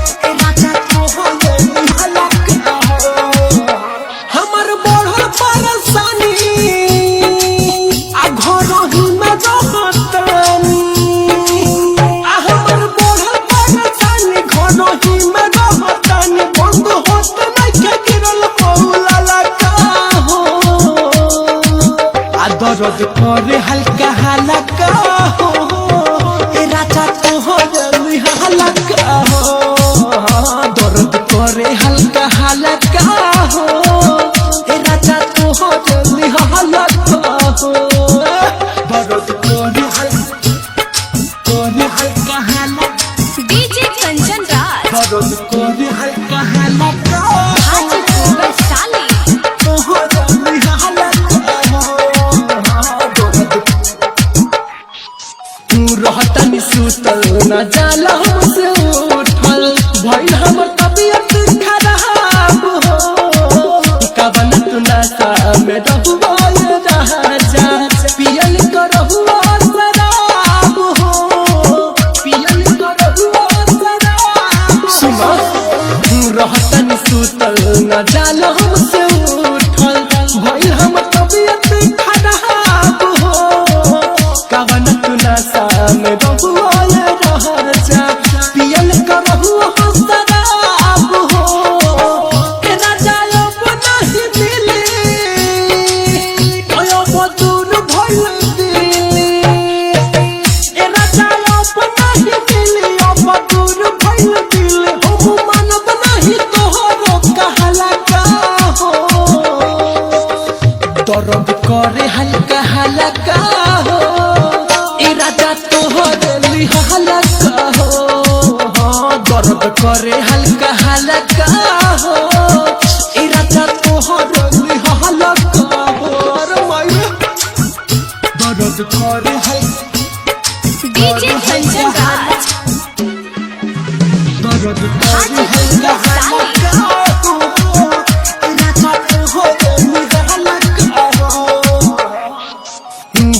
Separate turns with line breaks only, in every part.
राजा तोहरे हलक हमर बढ़ल परेशानी आ घर ही में रहतनी हमर बढ़ल परेशानी घर ही में रहतनी बंद होत नहीं गिरल पौला लगा हो आ दर्द करे हल्का हल्का हो राजा तोहरे हलका हो दर्द करे हल्का हल्का हो राजा तोहरे हलका हो दर्द करे हल्का हल्का
डीजे कंचन राज
दर्द करे हल्का हल्का
हाजीपुर वैशाली
तोहरे हलका हो दर्द तू रहतनी सुतल न जाला हमसे उठल भइल हमर तबियत खराब हो कवन तू नशा में रहुआ राजा पियल करहुआ शराब हो पियल करहुआ शराब सुनो तू रहतनी सुतल न जाला हमसे उठल भइल हमर तबियत खराब हो कवन तू नशा में रहुआ राजा पियल करहुआ शराब हो राजा अब नहीं मिली अब दूर भइल दिली राजा अब नहीं मिली अब दूर भइल दिली हम मानब नहीं तोहरो कहला का हो दर्द करे हल्का हल्का हो राजा तोहरे हलका हो दर्द करे हल्का हल्का हो राजा तोहरे हलका हो दर्द करे
डीजे कंचन राज
दर्द करे
हाजीपुर
हल्का
वैशाली
हो राजा तोहरे हलका हो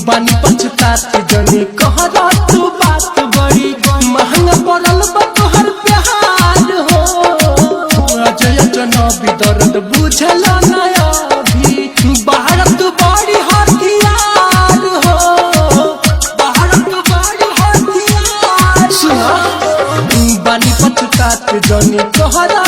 बानी पछतात जनी कहरा तू बात बड़ी महंगा पड़ल बा तोहर प्यार हो अजय जनबी दर्द बुझल नया भी भारत बड़ी हथियार हो भारत बड़ी हथियार सुना बानी पछतात जनी कहरा